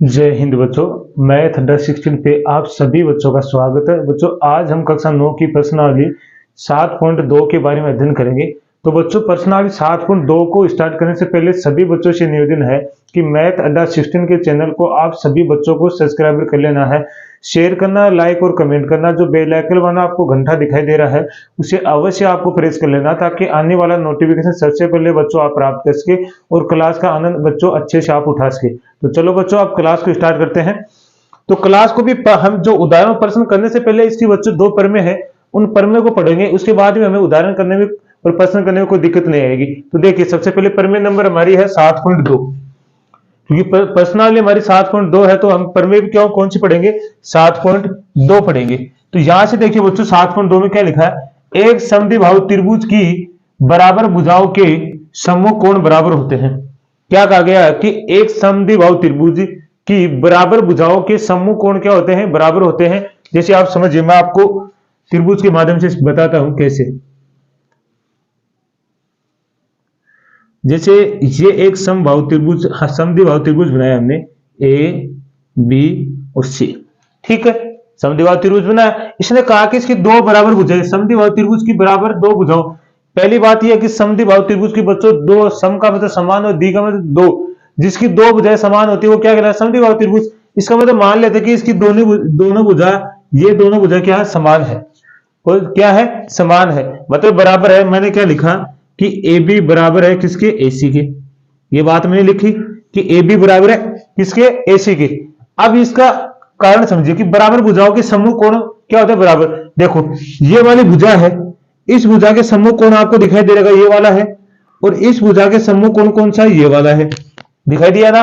जय हिंद बच्चों। Math under 16 पे आप सभी बच्चों का स्वागत है। बच्चों आज हम कक्षा 9 की प्रश्नावली 7.2 के बारे में अध्ययन करेंगे। तो बच्चों प्रश्नावली 7.2 को स्टार्ट करने से पहले सभी बच्चों से निवेदन है कि मैथ अंडर 16 के चैनल को आप सभी बच्चों को सब्सक्राइब कर लेना है, शेयर करना, लाइक और कमेंट करना। जो बेल आइकन वाला आपको घंटा दिखाई दे रहा है उसे अवश्य आपको प्रेस कर लेना ताकि आने वाला नोटिफिकेशन सबसे पहले बच्चों आप प्राप्त कर सके और क्लास का आनंद बच्चों अच्छे से आप उठा सके। तो चलो बच्चों आप क्लास को स्टार्ट करते हैं। तो क्लास को भी हम जो उदाहरण प्रश्न करने से पहले इसकी बच्चों 2 प्रमेय है, उन प्रमेय को पढ़ेंगे, उसके बाद में हमें उदाहरण करने में और प्रश्न करने में कोई दिक्कत नहीं आएगी। तो देखिए सबसे पहले प्रमेय नंबर हमारी है 7.2, क्योंकि प्रश्नावली हमारी 7.2 है तो हम प्रमेय क्यों कौन सी पढ़ेंगे, 7.2 पढ़ेंगे। तो यहां से देखिए बच्चों 7.2 में क्या लिखा है, एक समद्विबाहु त्रिभुज की बराबर भुजाओं के सम्मुख कोण बराबर होते हैं। क्या कहा गया है कि एक समद्विबाहु त्रिभुज की बराबर भुजाओं के सम्मुख कोण क्या होते हैं, बराबर होते हैं। जैसे आप समझिए, मैं आपको त्रिभुज के माध्यम से बताता हूं कैसे। जैसे ये एक समद्विबाहु त्रिभुज बनाया हमने, ए बी और सी, ठीक है। समद्विबाहु त्रिभुज बनाया, इसने कहा कि इसकी 2 बराबर भुजाएं, समद्विबाहु त्रिभुज की बराबर 2 भुजाओं। पहली बात यह है कि समद्विबाहु त्रिभुज की बच्चों 2, सम का मतलब समान और दी का मतलब 2, जिसकी 2 भुजाएं समान होती है वो क्या कहलाता है, समद्विबाहु त्रिभुज। इसका मतलब मान लेते हैं कि इसकी दोनों भुजा, ये दोनों भुजा क्या है, समान है। और क्या है, समान है, मतलब बराबर है। मैंने क्या लिखा कि ए बी बराबर है किसके, एसी के। ये बात मैंने लिखी कि ए बी बराबर है किसके, एसी के। अब इसका कारण समझिए कि बराबर भुजाओं के सम्मुख कोण क्या होता है, बराबर। देखो ये वाली भुजा है, इस भुजा के सम्मुख कोण आपको दिखाई दे रहेगा, ये वाला है। और इस भुजा के सम्मुख कोण कौन सा है, ये वाला है। दिखाई दिया ना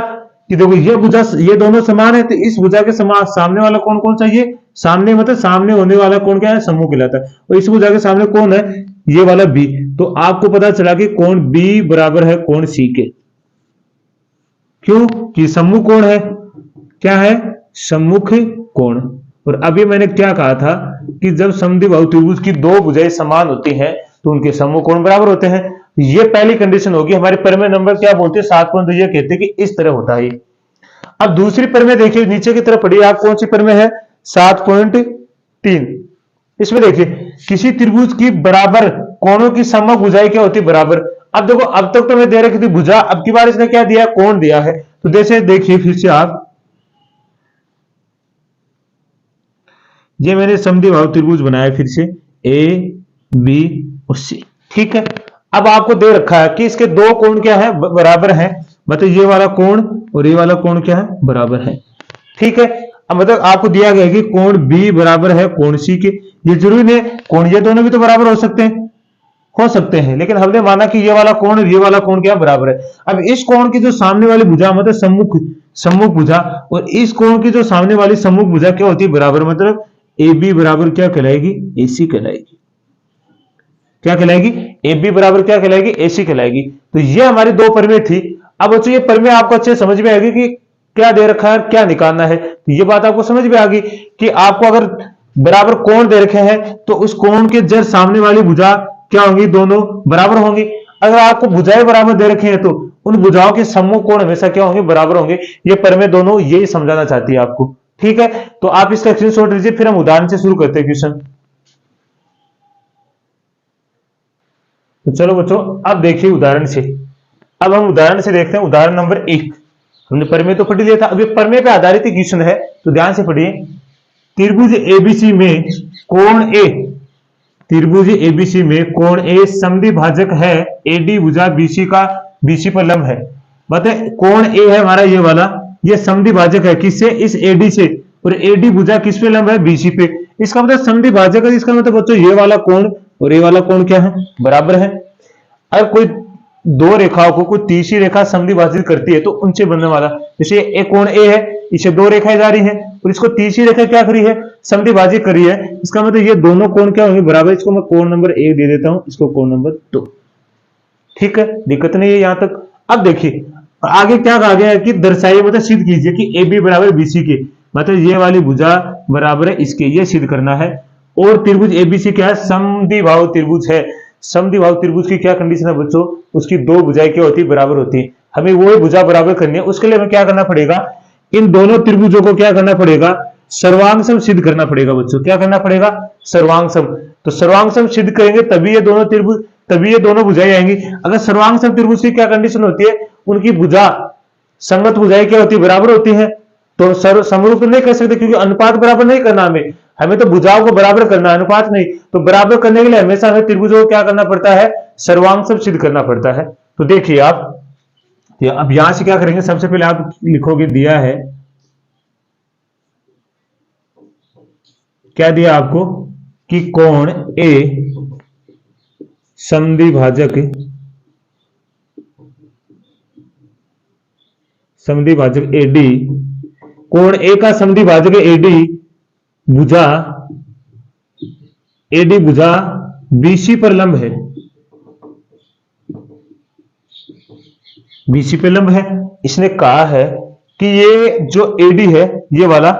कि देखो ये भुजा, ये दोनों समान है, तो इस भुजा के सामने वाला कोण कौन सा, ये सामने मतलब सामने होने वाला कोण क्या है, सम्मुख कहलाता है। और इस भुजा के सामने कौन है, ये वाला बी। तो आपको पता चला कि कोण बी बराबर है कोण सी के। क्यों कि सम्मुख कोण है, क्या है, सम्मुख कोण। और अभी मैंने क्या कहा था कि जब समद्विबाहु त्रिभुज की 2 भुजाएं समान होती हैं तो उनके सम्मुख कोण बराबर होते हैं। ये पहली कंडीशन होगी। हमारे प्रमेय नंबर क्या बोलते हैं, 7.2, ये कहते हैं कि इस तरह होता है। अब दूसरी प्रमेय देखिए, नीचे की तरफ पढ़िए आप, कौन सी प्रमेय है, 7.3। इसमें देखिए किसी त्रिभुज की बराबर कोणों की सम्मुख भुजाएं क्या होती है, बराबर। अब देखो अब तक तो मैं दे रखी थी भुजा, अब की बार इसने क्या दिया, कोण दिया है। तो जैसे देखिए फिर से आप, ये मैंने समद्विबाहु त्रिभुज बनाया फिर से, ए बी और सी, ठीक है। अब आपको दे रखा है कि इसके 2 कोण क्या है, बराबर है। मतलब ये वाला कोण और ये वाला कोण क्या है, बराबर है, ठीक है। अब मतलब आपको दिया गया कि कोण बी बराबर है कोण सी के। ये जरूरी नहीं कोण ये दोनों भी तो बराबर हो सकते हैं, लेकिन हमने माना कि ये वाला कोण और ये वाला कोण क्या बराबर है। अब इस कोण की जो सामने वाली भुजा मतलब सम्मुख भुजा, और इस कोण की जो सामने वाली सम्मुख भुजा क्या होती है, बराबर। मतलब ए बी बराबर क्या कहलाएगी, एसी कहलाएगी। क्या कहलाएगी, ए बी बराबर क्या कहलाएगी, एसी कहलाएगी। तो ये हमारी 2 प्रमेय थी। अब बच्चों ये प्रमेय आपको अच्छे समझ में आएगी कि क्या दे रखा है, क्या निकालना है। ये बात आपको समझ में आ गई कि आपको अगर बराबर कोण दे रखे हैं तो उस कोण के जड़ सामने वाली भुजा क्या होंगी, दोनों बराबर होंगी। अगर आपको भुजाएं बराबर दे रखे हैं तो उन भुजाओं के सम्मुख कोण हमेशा क्या होंगे, बराबर होंगे। ये प्रमेय दोनों यही समझाना चाहती है आपको, ठीक है। तो आप इसका स्क्रीनशॉट लीजिए, फिर हम उदाहरण से शुरू करते हैं क्वेश्चन। तो चलो बच्चों अब देखिए उदाहरण से। अब हम उदाहरण से देखते हैं, उदाहरण नंबर 1। हमने प्रमेय तो पढ़ लिया था, अब ये प्रमेय पे आधारित क्वेश्चन है, तो ध्यान से पढ़िए। त्रिभुज एबीसी में कोण ए, त्रिभुज एबीसी में कोण ए समद्विभाजक है एडी भुजा बीसी का, बीसी पर लंब है। मतलब कोण ए है हमारा ये वाला, ये समद्विभाजक है किससे, इस एडी से। और एडी भुजा किस पे लंब है, बीसी पे। इसका मतलब समद्विभाजक है, इसका मतलब बच्चों ये वाला कोण और ये वाला कोण क्या है, बराबर है। अगर कोई 2 रेखाओं को कोई तीसरी रेखा समद्विभाजित करती है तो उनसे बनने वाला, जैसे एक कोण ए है, इसे 2 रेखाएं जा रही है और इसको तीसरी रेखा क्या करी है, समद्विभाजित करी है। इसका मतलब ये दोनों कोण क्या होंगे, बराबर। इसको मैं कोण नंबर 1 दे देता हूं, इसको कोण नंबर 2, ठीक है। दिक्कत नहीं है यहां तक। अब देखिए आगे क्या कहा गया है कि दर्शाइए, मतलब सिद्ध कीजिए कि ए बी बराबर बीसी के। मतलब ये वाली भुजा बराबर है इसके, ये सिद्ध करना है। और त्रिभुज एबीसी क्या है, समद्विबाहु त्रिभुज है। समद्विबाहु त्रिभुज की क्या कंडीशन है बच्चों, उसकी 2 भुजाएं क्या होती है, बराबर होती है। हमें वो भुजा बराबर करनी है, उसके लिए हमें क्या करना पड़ेगा, इन दोनों त्रिभुजों को क्या करना पड़ेगा, सर्वांग सम सिद्ध करना पड़ेगा बच्चों। क्या करना पड़ेगा, सर्वांग सम। तो सर्वांग सम सिद्ध करेंगे तभी ये दोनों त्रिभुज, तभी ये दोनों भुजाएं आएंगी। अगर सर्वांग सम त्रिभुज की क्या कंडीशन होती है, उनकी भुजा संगत भुजाएं क्या होती है, बराबर होती है। तो समरूप नहीं कर सकते क्योंकि अनुपात बराबर नहीं करना हमें, हमें तो भुजाओं को बराबर करना है, अनुपात नहीं। तो बराबर करने के लिए हमेशा हमें त्रिभुजों को क्या करना पड़ता है, सर्वांग सम सिद्ध करना पड़ता है। तो देखिए आप, अब यहां से क्या करेंगे, सबसे पहले आप लिखोगे, दिया है, क्या दिया आपको कि कोण ए समद्विभाजक, समद्विभाजक एडी, कोण ए का समद्विभाजक एडी भुजा, एडी भुजा बीसी पर लंब है, बीसी पे लंब है। इसने कहा है कि ये जो एडी है, ये वाला,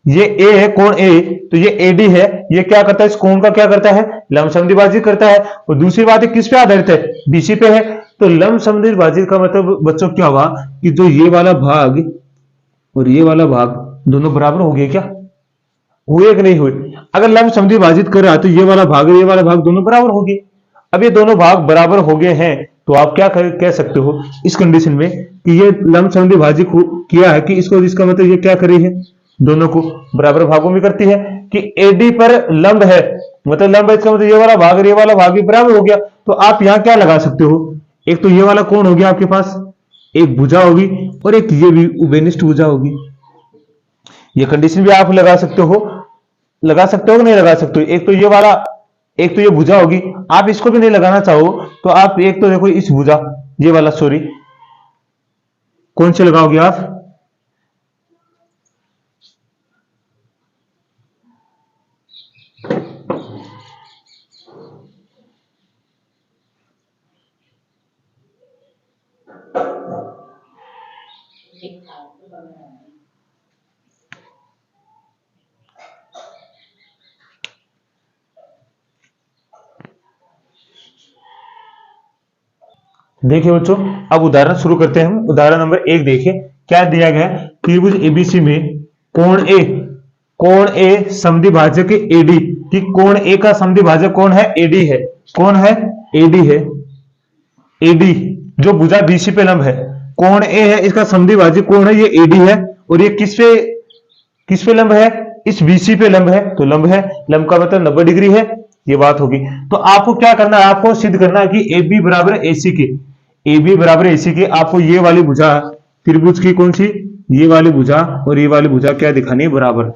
ये ए है, कोण ए, तो ये एडी है, ये क्या करता है, इस कोण का क्या करता है, लंब समद्विभाजित करता है। और दूसरी बात है किस पे आधारित है, बीसी पे है। तो लंब समद्विभाजित का मतलब बच्चों क्या हुआ कि जो ये वाला भाग और ये वाला भाग दोनों बराबर हो गए, क्या हुए कि नहीं हुए। अगर लंब समद्विभाजित कर रहा है तो ये वाला भाग और ये वाला भाग दोनों बराबर हो गए। अब ये दोनों भाग बराबर हो गए हैं तो आप क्या कह सकते हो इस कंडीशन में कि ये लंब समद्विभाजित किया है, कि इसको, इसका मतलब ये क्या कर रही है, दोनों को बराबर भागों में करती है। कि एडी पर लंब है, मतलब लंब है, इसका मतलब ये वाला भाग और ये वाला भाग भी बराबर हो गया। तो आप यहां क्या लगा सकते हो, एक तो ये वाला कोण हो गया आपके पास, एक भुजा होगी, और एक ये भी उभयनिष्ठ भुजा होगी। ये कंडीशन भी आप लगा सकते हो, लगा सकते हो कि नहीं लगा सकते हो। एक तो ये वाला, एक तो ये भुजा होगी, आप इसको भी नहीं लगाना चाहो तो आप एक तो देखो इस भुजा, ये वाला, सॉरी, कौन से लगाओगे आप, देखिए बच्चों, अब उदाहरण शुरू करते हैं हम। उदाहरण नंबर 1 देखिए, क्या दिया गया है, त्रिभुज एबीसी में कोण ए, कोण ए समद्विभाजक एडी, कि कोण ए का समद्विभाजक कौन है, एडी है। कौन है, एडी है। एडी जो भुजा बीसी पे लंब है, कोण ए है, इसका समद्विभाजक कौन है, ये एडी है। और ये किस पे लंब है, इस बीसी पे लंब है। तो लंब है, लंब का मतलब 90 डिग्री है, ये बात होगी। तो आपको क्या करना है, आपको सिद्ध करना है कि ए बी बराबर एसी के, ए बी बराबर एसी के, आपको ये वाली भुजा त्रिभुज की कौन सी, ये वाली भुजा और ये वाली भुजा क्या दिखानी है, बराबर।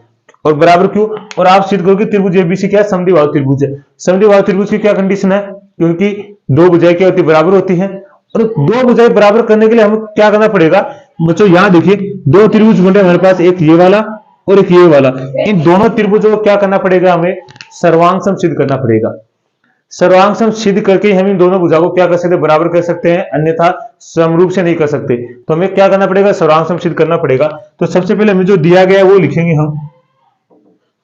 और बराबर क्यों, और आप सिद्ध करोगे त्रिभुज एबीसी क्या समद्विबाहु त्रिभुज है। समद्विबाहु त्रिभुज की क्या कंडीशन है, क्योंकि दो भुजाएं क्या होती है, बराबर होती हैं। और दो भुजाएं बराबर करने के लिए हमें क्या करना पड़ेगा बच्चों, यहां देखिए दो त्रिभुज बने हमारे पास, एक ये वाला और एक ये वाला। इन दोनों त्रिभुजों को क्या करना पड़ेगा, हमें सर्वांग सम सिद्ध करना पड़ेगा। सर्वांग सम सिद्ध करके हम इन दोनों भुजाओं को क्या कर सकते हैं, बराबर कर सकते हैं, अन्यथा समरूप से नहीं कर सकते। तो हमें क्या करना पड़ेगा, सर्वांग सम सिद्ध करना पड़ेगा। तो सबसे पहले हमें जो दिया गया है वो लिखेंगे हम।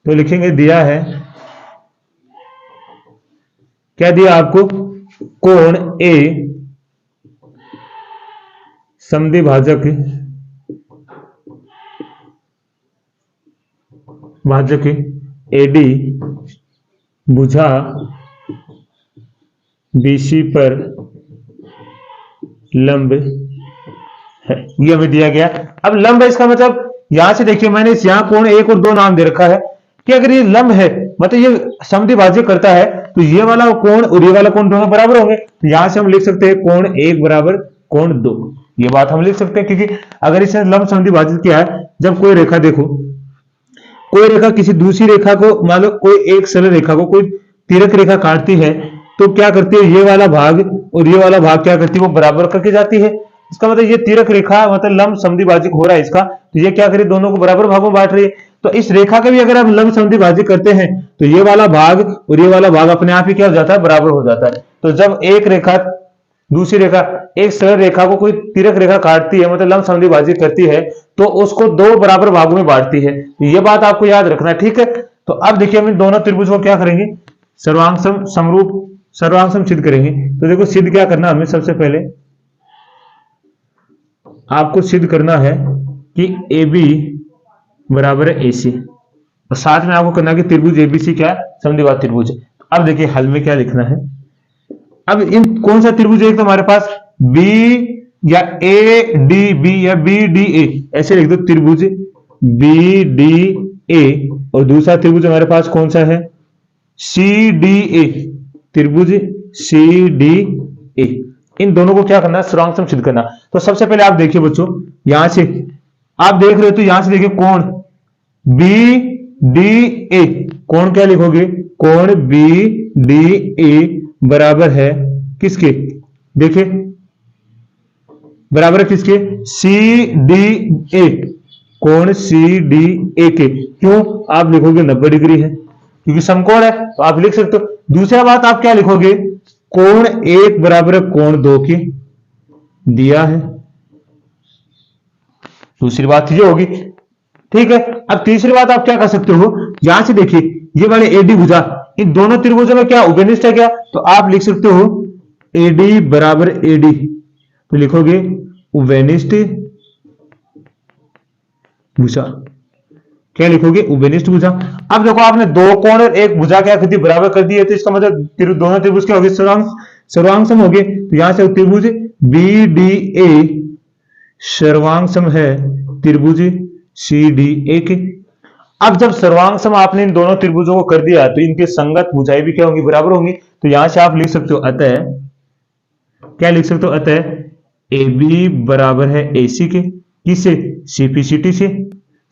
तो लिखेंगे, दिया है, क्या दिया आपको, कोण ए समद्विभाजक भाजक एडी भुजा बीसी पर लंब है, ये हमें दिया गया। अब लंब है, इसका मतलब यहां से देखिए मैंने इस यहां कोण एक और दो नाम दे रखा है कि अगर ये लंब है मतलब ये समद्विभाजक करता है तो ये वाला कोण और ये वाला कोण दोनों बराबर होंगे। तो यहां से हम लिख सकते हैं कोण एक बराबर कोण दो, ये बात हम लिख सकते हैं। क्योंकि अगर इसने लंब समद्विभाजित किया है, जब कोई रेखा देखो, कोई रेखा किसी दूसरी रेखा को, मान लो कोई एक सरल रेखा को कोई तिर्यक रेखा काटती है तो क्या करती है, ये वाला भाग और ये वाला भाग क्या करती है, वो बराबर करके जाती है। इसका मतलब ये तिर्यक रेखा मतलब लंब समद्विभाजक हो रहा है इसका, तो ये क्या करे, दोनों को बराबर भागों में बांट रही है। तो इस रेखा का भी अगर हम लंब समद्विभाजक करते हैं तो ये वाला भाग और ये वाला भाग अपने आप ही क्या हो जाता है, बराबर हो जाता है। तो जब एक रेखा दूसरी रेखा, एक सरल रेखा को कोई तिर्यक रेखा काटती है मतलब लंब समद्विभाजित करती है तो उसको दो बराबर भागों में बांटती है। ये बात आपको याद रखना है, ठीक है। तो अब देखिए हम इन दोनों त्रिभुज को क्या करेंगे, सर्वांग सम समरूप सर्वांग सम सिद्ध करेंगे। तो देखो सिद्ध क्या करना हमें, सबसे पहले आपको सिद्ध करना है कि ए बी बराबर है ए सी, और साथ में आपको करना है कि त्रिभुज एबीसी क्या है, समद्विबाहु त्रिभुज है। अब देखिए हल में क्या लिखना है। अब इन कौन सा त्रिभुज है, एक तो हमारे पास बी या ए डी बी या बी डी ए, ऐसे लिख दो त्रिभुज बी डी ए, और दूसरा त्रिभुज हमारे पास कौन सा है, सी डी ए, त्रिभुज सी डी ए। इन दोनों को क्या करना है, सर्वांग सम सिद्ध करना। तो सबसे पहले आप देखिए बच्चों, यहां से आप देख रहे हो तो यहां से देखिए कोण बी डी ए, कोण क्या लिखोगे, कोण बी डी ए बराबर है किसके, देखिए बराबर है किसके, सी डी ए, कोण सी डी ए के। क्यों आप लिखोगे 90 डिग्री है, क्योंकि समकोण है, तो आप लिख सकते हो। दूसरा बात आप क्या लिखोगे, कोण 1 बराबर है कोण 2 के, दिया है, दूसरी बात ये होगी। ठीक है, अब तीसरी बात आप क्या कर सकते हो, यहां से देखिए ये वाले एडी भुजा, इन दोनों त्रिभुजों में क्या उभयनिष्ठ है क्या, तो आप लिख सकते हो एडी बराबर एडी, तो लिखोगे उभयनिष्ठ भुजा, क्या लिखोगे, उभयनिष्ठ भुजा। अब देखो आपने दो कोण और एक भुजा क्या कर दी, बराबर कर दी है, तो इसका मतलब दोनों त्रिभुज क्या हो गए, सर्वांग सम हो गए। तो यहां से त्रिभुज बी डी ए सर्वांग सम है त्रिभुज सी डी ए के। अब जब सर्वांग सम आपने इन दोनों त्रिभुजों को कर दिया, तो इनके संगत भुजाएं भी क्या होंगी, बराबर होंगी। तो यहां से आप लिख सकते हो अतः, क्या लिख सकते हो, अतः ए बी बराबर है ए सी के, किससे, सीपीसीटी से।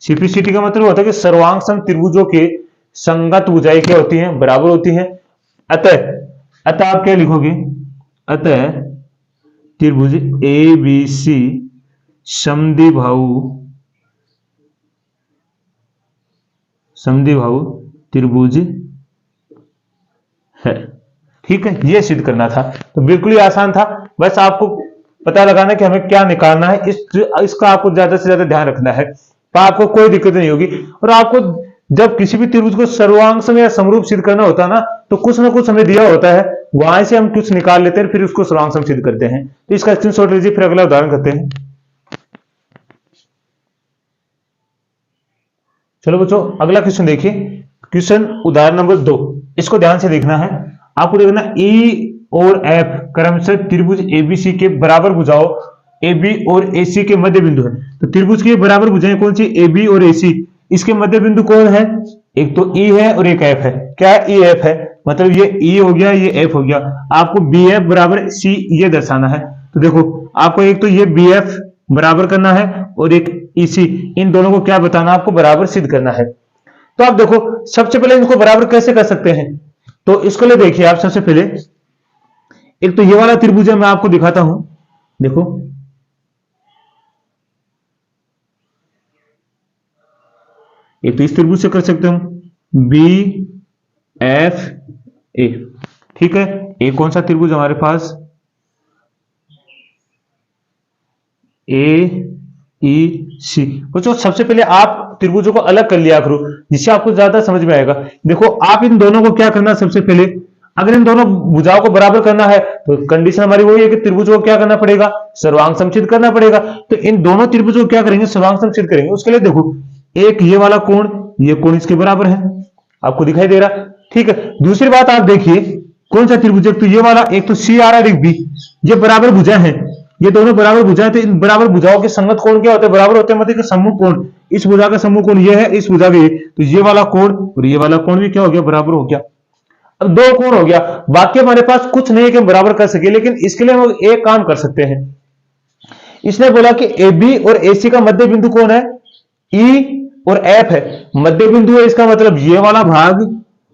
सीपीसीटी का मतलब होता है कि सर्वांग सम त्रिभुजों के संगत भुजाएं क्या होती हैं, बराबर होती हैं। अतः आप क्या लिखोगे, अतः त्रिभुज ए बी सी समद्विबाहु त्रिभुज है। ठीक है, ये सिद्ध करना था, तो बिल्कुल ही आसान था। बस आपको पता लगाना कि हमें क्या निकालना है, इसका आपको ज्यादा से ज्यादा ध्यान रखना है, तो आपको कोई दिक्कत नहीं होगी। और आपको जब किसी भी त्रिभुज को सर्वांग सम या समरूप सिद्ध करना होता है ना, तो कुछ ना कुछ हमें दिया होता है, वहां से हम कुछ निकाल लेते हैं, फिर उसको सर्वांग सम सिद्ध करते हैं। तो इसका स्क्रीनशॉट लीजिए, फिर अगला उदाहरण करते हैं। चलो बच्चों, अगला क्वेश्चन देखिए, क्वेश्चन उदाहरण नंबर 2, इसको ध्यान से देखना है। आपको देखना ई और एफ क्रमशः त्रिभुज एबीसी के बराबर भुजाओं ए बी और ए सी के मध्य बिंदु है। तो त्रिभुज के बराबर भुजाएं कौन सी, ए बी और ए सी, इसके मध्य बिंदु कौन है, एक तो ई है और एक एफ है। क्या ई एफ है, मतलब ये ई हो गया, ये एफ हो गया। आपको बी एफ बराबर सी ये दर्शाना है। तो देखो आपको एक तो ये बी एफ बराबर करना है और एक इसी, इन दोनों को क्या बताना, आपको बराबर सिद्ध करना है। तो आप देखो सबसे पहले इनको बराबर कैसे कर सकते हैं, तो इसको ले देखिए आप। सबसे पहले एक तो ये वाला त्रिभुज है, मैं आपको दिखाता हूं, देखो एक तो इस त्रिभुज से कर सकते हो बी एफ ए। ठीक है, एक कौन सा त्रिभुज हमारे पास, ए ई सी। बच्चों सबसे पहले आप त्रिभुजों को अलग कर लिया करो, जिससे आपको ज्यादा समझ में आएगा। देखो आप इन दोनों को क्या करना, सबसे पहले अगर इन दोनों भुजाओं को बराबर करना है, तो कंडीशन हमारी वही है कि त्रिभुजों को क्या करना पड़ेगा, सर्वांग सम सिद्ध करना पड़ेगा। तो इन दोनों त्रिभुजों को क्या करेंगे, सर्वांग सम सिद्ध करेंगे। उसके लिए देखो एक ये वाला कोण, ये कोण इसके बराबर है, आपको दिखाई दे रहा। ठीक है, दूसरी बात आप देखिए कौन सा त्रिभुज, तो ये वाला, एक तो सी आ रहा है, एक बी, ये बराबर भुजा है, ये दोनों बराबर भुजाएं। तो इन बराबर भुजाओं के संगत कोण क्या होते हैं, बराबर होते हैं, मतलब सम्मुख कोण। इस भुजा का सम्मुख कोण ये है, इस भुजा का ये, तो ये वाला कोण और ये वाला कोण भी क्या हो गया, बराबर हो गया। अब दो कोण हो गया, बाकी हमारे पास कुछ नहीं है कि हम बराबर कर सके, लेकिन इसके लिए हम एक काम कर सकते हैं। इसने बोला कि ए बी और ए सी का मध्य बिंदु कौन है, ई और एफ है, मध्य बिंदु है। इसका मतलब ये वाला भाग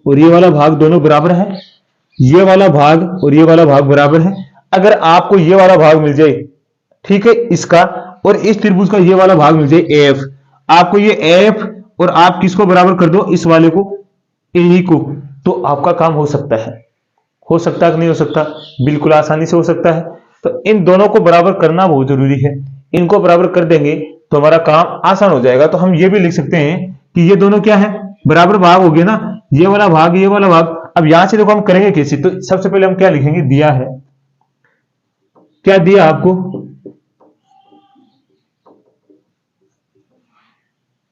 और ये वाला भाग दोनों बराबर है, ये वाला भाग और ये वाला भाग बराबर है। अगर आपको ये वाला भाग मिल जाए, ठीक है, इसका और इस त्रिभुज का ये वाला भाग मिल जाए एफ, आपको ये एफ और आप किसको बराबर कर दो, इस वाले को, ए को, तो आपका काम हो सकता है। हो सकता है कि नहीं हो सकता, बिल्कुल आसानी से हो सकता है। तो इन दोनों को बराबर करना बहुत जरूरी है, इनको बराबर कर देंगे तो हमारा काम आसान हो जाएगा। तो हम ये भी लिख सकते हैं कि ये दोनों क्या है, बराबर भाग हो गए ना, ये वाला भाग, ये वाला भाग। अब यहां से देखो हम करेंगे कैसे, तो सबसे पहले हम क्या लिखेंगे, दिया है, क्या दिया आपको,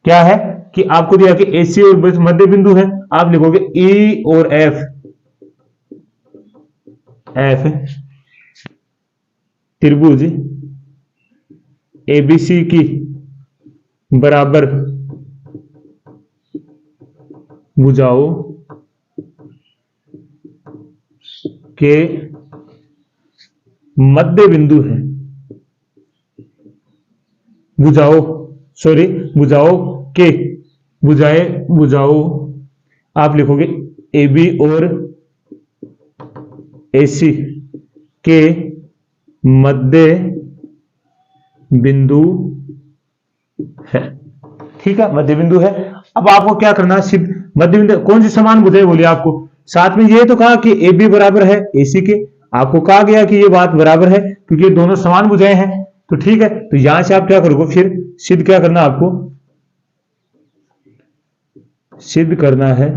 क्या है कि आपको दिया कि AC और मध्य बिंदु है, आप लिखोगे E और F त्रिभुज ABC की बराबर भुजाओं के मध्य बिंदु है। भुजाओं आप लिखोगे AB और AC के मध्य बिंदु है। ठीक है, मध्य बिंदु है। अब आपको क्या करना है, सिद्ध मध्य बिंदु कौन सी समान भुजाएं बोली आपको, साथ में ये तो कहा कि AB बराबर है AC के, आपको कहा गया कि ये बात बराबर है क्योंकि ये दोनों समान भुजाएं हैं। तो ठीक है, तो यहां से आप क्या करोगे, फिर सिद्ध क्या करना आपको, सिद्ध करना है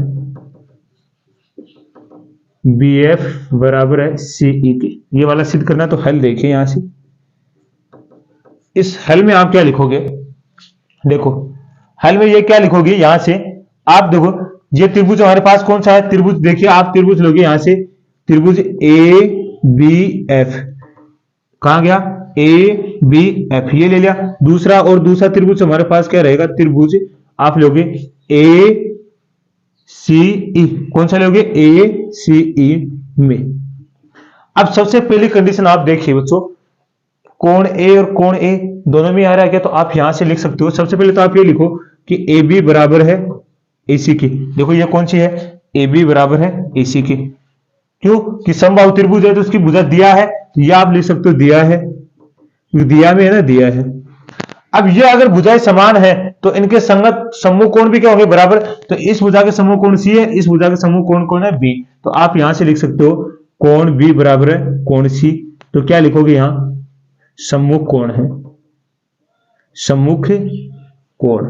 BF बराबर है CE के, ये वाला सिद्ध करना। तो हल देखिए यहां से, इस हल में आप क्या लिखोगे, देखो हल में ये क्या लिखोगे, यहां से आप देखो ये त्रिभुज हमारे पास कौन सा है, त्रिभुज देखिए आप त्रिभुज लोगे यहां से, त्रिभुज ABF कहां गया, ABF ये ले लिया। दूसरा और दूसरा त्रिभुज हमारे पास क्या रहेगा, त्रिभुज आप लोगे ACE, कौन सा लोगे, ACE में। अब सबसे पहली कंडीशन आप देखिए बच्चों, कोण A और कोण A दोनों में आ रहा है क्या, तो आप यहां से लिख सकते हो। सबसे पहले तो आप ये लिखो कि AB बराबर है AC की। देखो ये कौन सी है, AB बराबर है AC की, क्यों कि समबाहु त्रिभुज है तो उसकी भुजा दिया है, तो ये आप लिख सकते हो दिया है, दिया में है ना, दिया है। अब ये अगर भुजाएं समान है तो इनके संगत समूह कोण भी क्या होंगे, बराबर। तो इस भुजा के समूह कोण C है, इस भुजा के समूह कोण कौन है, B। तो आप यहां से लिख सकते हो कोण B बराबर है कोण C। तो क्या लिखोगे यहां, सम्मुख कोण है, सम्मुख कोण,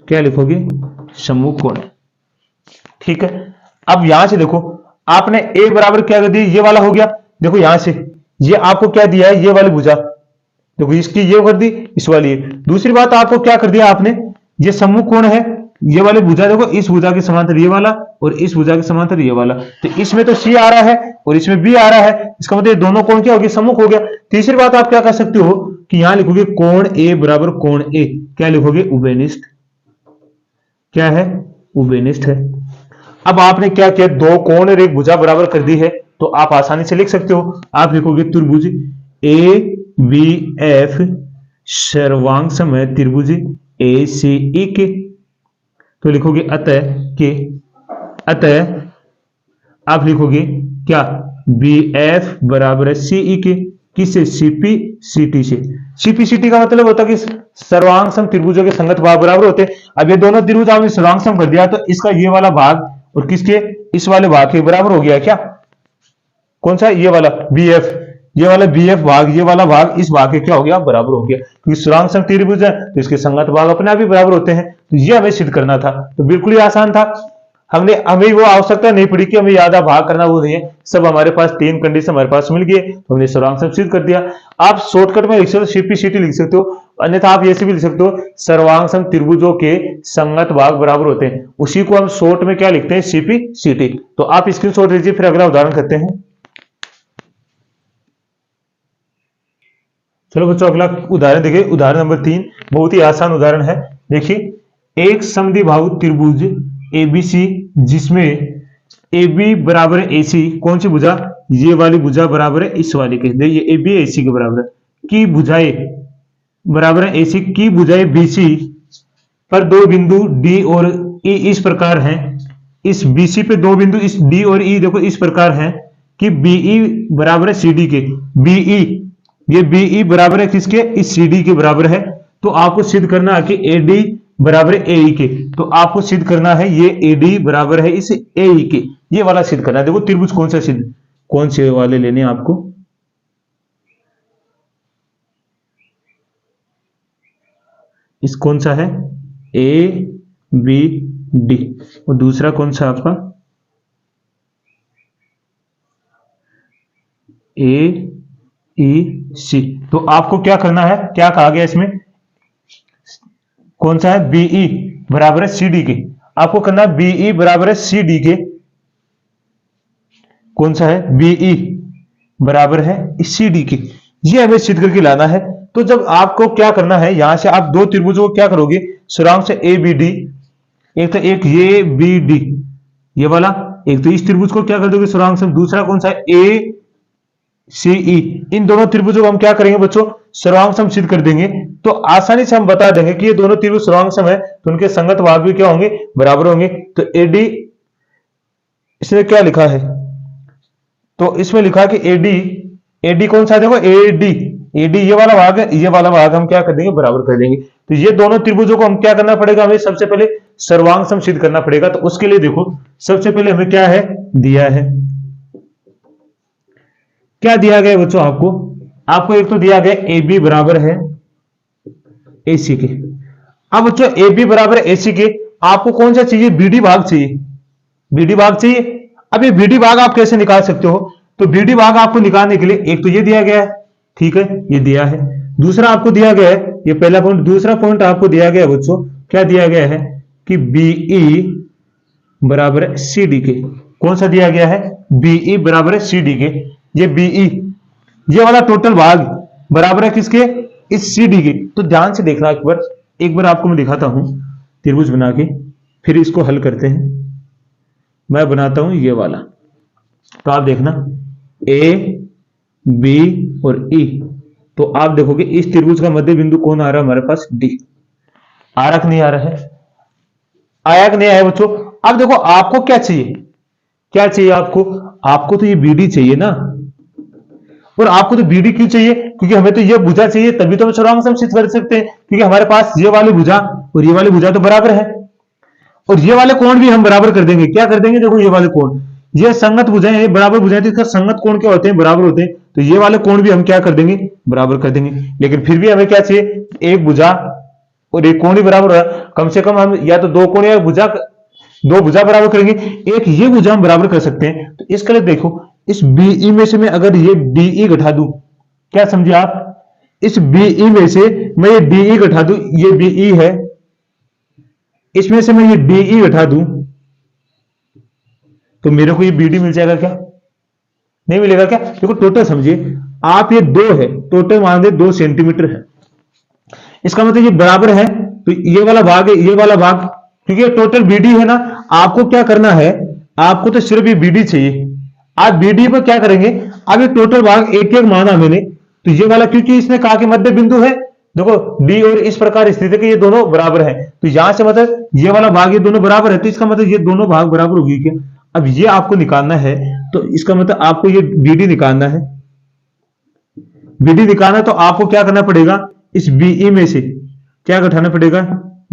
क्या लिखोगे, सम्मुख कोण। ठीक है, अब यहां से देखो आपने A बराबर क्या कर दिया, ये वाला हो गया। देखो यहां से ये आपको क्या दिया है, ये वाली भुजा, देखो इसकी ये कर दी, इस वाली। दूसरी बात आपको क्या कर दिया आपने, ये सम्मुख कोण है, ये वाली भुजा देखो इस भुजा के समांतर ये वाला और इस भुजा के समांतर ये वाला, तो इसमें तो C आ रहा है और इसमें B आ रहा है, इसका मतलब दोनों कोण क्या हो गए, सम्मुख हो गया। तीसरी बात आप क्या कर सकते हो कि यहां लिखोगे कोण A बराबर कोण A, क्या लिखोगे, उभयनिष्ठ, क्या है, उभयनिष्ठ है। अब आपने क्या किया, दो कोण और एक भुजा बराबर कर दी है, तो आप आसानी से लिख सकते हो। आप लिखोगे त्रिभुज ABF सर्वांग सम है त्रिभुज ACE के, तो लिखोगे अतः आप लिखोगे क्या, BF बराबर है CE के, किससे, CPCT से। CPCT का मतलब होता है कि सर्वांग सम त्रिभुजों के संगत भाग बराबर होते हैं। अब ये दोनों त्रिभुज आपने सर्वांग सम कर दिया तो इसका ये वाला भाग और किसके, इस वाले भाग के बराबर हो गया क्या, कौन सा, ये वाला BF, ये वाला BF भाग, ये वाला भाग इस भाग के क्या हो गया, बराबर हो गया, क्योंकि सर्वांग सम त्रिभुज है तो इसके संगत भाग अपने आप ही बराबर होते हैं। तो ये हमें सिद्ध करना था, तो बिल्कुल ही आसान था। हमें वो आवश्यकता नहीं पड़ी कि हमें याद भाग करना, वो नहीं है, सब हमारे पास तीन कंडीशन हमारे पास मिल गए तो हमने सर्वांग सम सिद्ध कर दिया। आप शॉर्टकट में लिख सकते हो CPCT लिख सकते हो, अन्यथा आप ऐसे भी लिख सकते हो सर्वांग सम त्रिभुजों के संगत भाग बराबर होते हैं, उसी को हम शॉर्ट में क्या लिखते हैं, CPCT। तो आप स्क्रीनशॉट लीजिए, फिर अगला उदाहरण करते हैं। चलो बच्चों अगला उदाहरण देखिए, उदाहरण नंबर 3 बहुत ही आसान उदाहरण है। देखिए एक समद्विबाहु त्रिभुज ABC जिसमें AB बराबर है AC, कौन सी भुजा, ये वाली भुजा बराबर है इस वाली के, देखिए AB AC के बराबर है, की भुजाएं बराबर है AC की भुजाएं BC पर दो बिंदु D और E इस प्रकार हैं, इस BC पे दो बिंदु इस D और E देखो इस प्रकार हैं कि BE बराबर है CD के, BE ये BE बराबर है किसके, इस CD के बराबर है। तो आपको सिद्ध करना है कि AD बराबर है AE के, तो आपको सिद्ध करना है ये AD बराबर है इस AE के, ये वाला सिद्ध करना है। देखो त्रिभुज कौन सा सिद्ध, कौन से वाले लेने आपको, इस कौन सा है ABD और दूसरा कौन सा आपका AEC। तो आपको क्या करना है, क्या कहा गया इसमें, कौन सा है, बीई बराबर है सी डी के। आपको करना है बीई बराबर है सी डी के, कौन सा है, बीई बराबर है सी डी के, ये हमें सिद्ध करके लाना है। तो जब आपको क्या करना है, यहां से आप दो त्रिभुजों को क्या करोगे, सुरांग से ए बी डी, एक तो एक ये बी डी ये वाला, एक तो इस त्रिभुज को क्या कर दोगे सुरांग से, दूसरा कौन सा है ए सी ई, इन दोनों त्रिभुजों को हम क्या करेंगे बच्चों, सर्वांग सिद्ध कर देंगे। तो आसानी से हम बता देंगे कि ये दोनों त्रिभुज सर्वांग है, तो उनके संगत भाग भी क्या होंगे, बराबर होंगे। तो एडी, इसमें क्या लिखा है, तो इसमें लिखा है कि एडी, एडी कौन सा, देखो एडी, एडी ये वाला भाग है, ये वाला भाग हम क्या कर देंगे, बराबर कर देंगे। तो ये दोनों त्रिभुजों को हम क्या करना पड़ेगा, हमें सबसे पहले सर्वांग सम सिद्ध करना पड़ेगा। तो उसके लिए देखो सबसे पहले हमें क्या है दिया है, क्या दिया गया बच्चों, आपको एक तो दिया गया ए बी बराबर है ए सी के। अब बच्चों ए बी बराबर है ए सी के, आपको कौन सा चाहिए, बीडी भाग चाहिए, बीडी भाग चाहिए। अब ये बीडी भाग आप कैसे निकाल सकते हो, तो बीडी भाग आपको निकालने के लिए एक तो ये दिया गया है, ठीक है ये दिया है, दूसरा आपको दिया गया है ये पहला पॉइंट, दूसरा पॉइंट आपको दिया गया है बच्चों, क्या दिया गया है कि बीई बराबर है सी डी के। कौन सा दिया गया है, बीई बराबर है सी डी के, ये बीई ये वाला टोटल भाग बराबर है किसके, इस सी डी के। तो ध्यान से देखना एक बार आपको मैं दिखाता हूं त्रिभुज बना के, फिर इसको हल करते हैं। मैं बनाता हूं ये वाला, तो आप देखना ए बी और ई, तो आप देखोगे इस त्रिभुज का मध्य बिंदु कौन आ रहा है हमारे पास, डी। आ रहा कि नहीं आ रहा है, आया कि नहीं आया बच्चों। अब देखो आपको क्या चाहिए, क्या चाहिए आपको तो ये बीडी चाहिए ना, और आपको तो बीडी क्यों चाहिए, क्योंकि हमें तो ये भुजा चाहिए, तभी तो हम सर्वांग सम सिद्ध कर सकते हैं, क्योंकि हमारे पास ये वाली भुजा और ये वाली भुजा तो बराबर है, और ये वाले कोण भी हम बराबर कर देंगे। क्या कर देंगे, देखो ये वाले कोण, ये संगत भुजाएं, ये बराबर भुजाएं, तो इसका संगत कोण क्या होते हैं, बराबर होते हैं। तो ये वाले कोण भी हम क्या कर देंगे, बराबर कर देंगे। लेकिन फिर भी हमें क्या चाहिए, एक भुजा और एक कोण ही बराबर है, कम से कम हम या तो दो कोण या दो भुजा बराबर करेंगे, एक ये भुजा हम बराबर कर सकते हैं। तो इसके लिए देखो इस बीई में से मैं अगर ये डीई घटा दूं, क्या समझे आप, इस बीई में से मैं ये डीई घटा दूं, ये बीई है, इसमें से मैं ये डीई घटा दूं, तो मेरे को ये बीडी मिल जाएगा क्या, नहीं मिलेगा क्या। देखो टोटल समझिए आप, ये 2 है, टोटल मान दे 2 सेंटीमीटर है, इसका मतलब ये बराबर है, तो ये वाला भाग है, ये वाला भाग, क्योंकि ये टोटल बीडी है ना। आपको क्या करना है, आपको तो सिर्फ ये बीडी चाहिए, आप बीडी पर क्या करेंगे, अब ये टोटल भाग एक एक माना मैंने, तो ये वाला क्योंकि इसने कहा कि मध्य बिंदु है, देखो डी और इस प्रकार स्थित है कि ये दोनों बराबर है, तो यहां से मतलब ये वाला भाग ये दोनों बराबर है, तो इसका मतलब ये दोनों भाग बराबर होगी क्या। अब ये आपको निकालना है, तो इसका मतलब आपको ये बीडी निकालना है, बीडी निकालना है, तो आपको क्या करना पड़ेगा, इस बीई में से क्या घटाना पड़ेगा,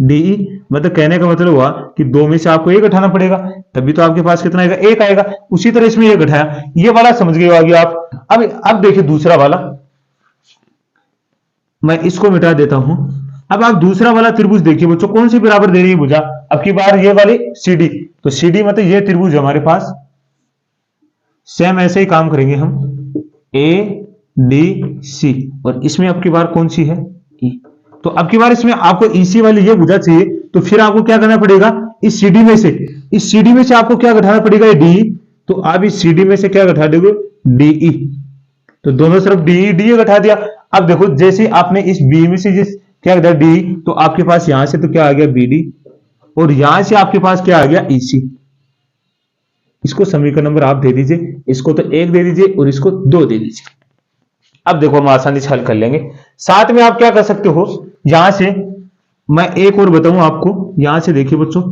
डीई। मतलब कहने का मतलब हुआ कि 2 में से आपको 1 घटाना पड़ेगा, तभी तो आपके पास कितना आएगा, 1 आएगा। उसी तरह इसमें 1 घटाया, ये वाला समझ गए होंगे आप। अब देखिए दूसरा वाला, मैं इसको मिटा देता हूं। अब आप दूसरा वाला त्रिभुज देखिए बच्चों, कौन सी बराबर दे रही है भुजा, अब की बार ये वाली सीडी, तो सीडी मतलब ये त्रिभुज हमारे पास, सेम ऐसे ही काम करेंगे हम, ए डी सी, और इसमें अब की बार कौन सी है, ई। तो अब की बार इसमें आपको ईसी वाली ये भुजा चाहिए, तो फिर आपको क्या करना पड़ेगा, इस सीडी में से आपको क्या घटाना पड़ेगा, डी। तो आप इस सीडी में से क्या घटा दोगे, डीई, तो दोनों तरफ डीई डी घटा दिया। अब देखो जैसे आपने इस बी में से क्या घटा डी, तो आपके पास यहां से तो क्या आ गया बीडी, और यहां से आपके पास क्या आ गया ईसी। इसको समीकरण नंबर आप दे दीजिए, इसको तो 1 दे दीजिए और इसको 2 दे दीजिए। अब देखो हम आसानी से हल कर लेंगे। साथ में आप क्या कर सकते हो, यहां से मैं एक और बताऊं आपको, यहां से देखिए बच्चों,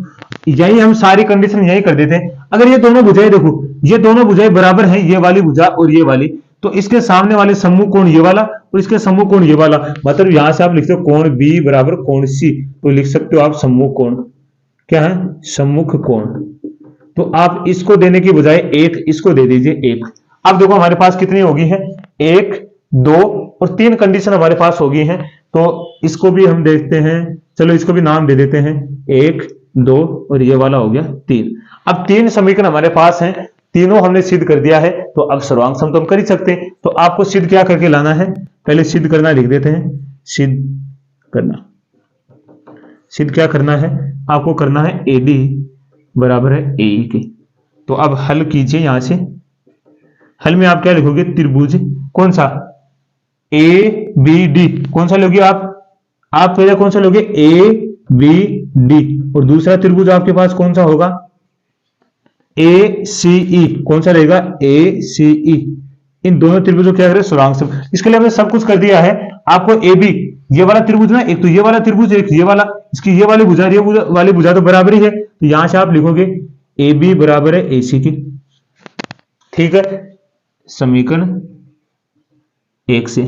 यही हम सारी कंडीशन यही कर देते हैं। अगर ये दोनों भुजाएं देखो, ये दोनों भुजाएं बराबर हैं, ये वाली भुजा और ये वाली, तो इसके सामने वाले सम्मुख कोण ये वाला और इसके सम्मुख कोण ये वाला, मतलब यहां से आप लिखते हो कोण बी बराबर कोण सी, तो लिख सकते हो आप सम्मुख कोण, क्या है, सम्मुख कोण। तो आप इसको देने की बजाय 1 इसको दे दीजिए 1। अब देखो हमारे पास कितनी होगी है, 1 2 और 3 कंडीशन हमारे पास होगी हैं। तो इसको भी हम देखते हैं, चलो इसको भी नाम दे देते हैं, 1 2 और ये वाला हो गया 3। अब 3 समीकरण हमारे पास हैं, तीनों हमने सिद्ध कर दिया है, तो अब सर्वांग सम तो हम कर ही सकते हैं। तो आपको सिद्ध क्या करके लाना है, पहले सिद्ध करना लिख देते हैं, सिद्ध करना। सिद्ध क्या करना है, आपको करना है AD बराबर है AE के। तो अब हल कीजिए यहां से। हल में आप क्या लिखोगे, त्रिभुज कौन सा ABD, कौन सा लोगे आप पहले कौन सा लोगे ABD, और दूसरा त्रिभुज आपके पास कौन सा होगा ACE, कौन सा रहेगा ACE। इन दोनों त्रिभुजों क्या करें, सुरांग सम। इसके लिए हमने सब कुछ कर दिया है। आपको AB, ये वाला त्रिभुज ना, एक तो ये वाला त्रिभुज, एक ये वाला, इसकी ये वाली भुजा, ये वाली भुजा तो बराबर ही है, तो यहां से आप लिखोगे AB बराबर है AC की। ठीक है, समीकरण 1 से।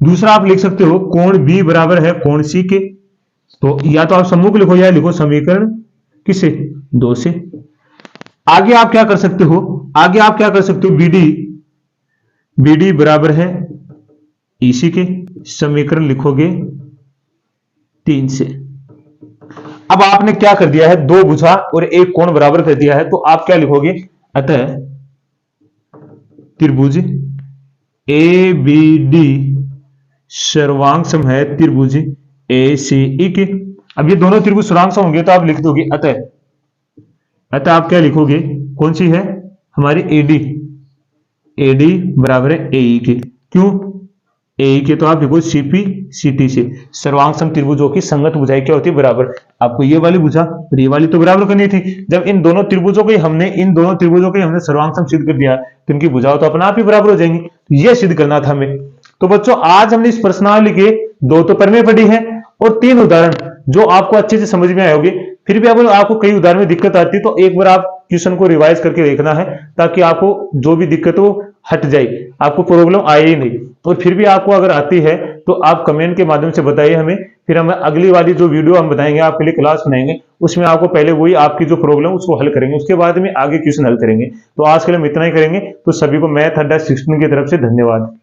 दूसरा आप लिख सकते हो कोण B बराबर है कोण C के। तो या तो आप सम्मुख लिखो या लिखो समीकरण किसे, 2 से। आगे आप क्या कर सकते हो, आगे आप क्या कर सकते हो, BD बराबर है EC के, समीकरण लिखोगे 3 से। अब आपने क्या कर दिया है, दो भुजा और एक कोण बराबर कर दिया है, तो आप क्या लिखोगे, अतः त्रिभुज ABD सर्वांग सम है त्रिभुज ACE के। अब ये दोनों त्रिभुज सर्वांग सम होंगे तो आप लिख दोगे अतः आप क्या लिखोगे, कौन सी है हमारी AD बराबर है AE के। क्यों AE के, तो आप लिखो CP CT से। सर्वांग सम त्रिभुजों की संगत भुजाएं क्या होती है, बराबर। आपको ये वाली भुजा और ये वाली तो बराबर करनी थी। जब इन दोनों त्रिभुजों को हमने सर्वांग सम सिद्ध कर दिया तो इनकी भुजाएं तो अपने आप ही बराबर हो जाएंगी। ये सिद्ध करना था हमें। तो बच्चों आज हमने इस प्रश्नावली के 2 तो प्रमेय पढ़ी है और 3 उदाहरण जो आपको अच्छे से समझ में आए होंगे। फिर भी अगर आपको कई उदाहरण में दिक्कत आती है तो एक बार आप क्वेश्चन को रिवाइज करके देखना है, ताकि आपको जो भी दिक्कत हो हट जाए, आपको प्रॉब्लम आए ही नहीं। और फिर भी आपको अगर आती है तो आप कमेंट के माध्यम से बताइए हमें, फिर हम अगली वाली जो वीडियो हम बताएंगे आपके लिए, क्लास बनाएंगे, उसमें आपको पहले वही आपकी जो प्रॉब्लम उसको हल करेंगे, उसके बाद में आगे क्वेश्चन हल करेंगे। तो आज के लिए हम इतना ही करेंगे। तो सभी को मैथ अड्डा 16 की तरफ से धन्यवाद।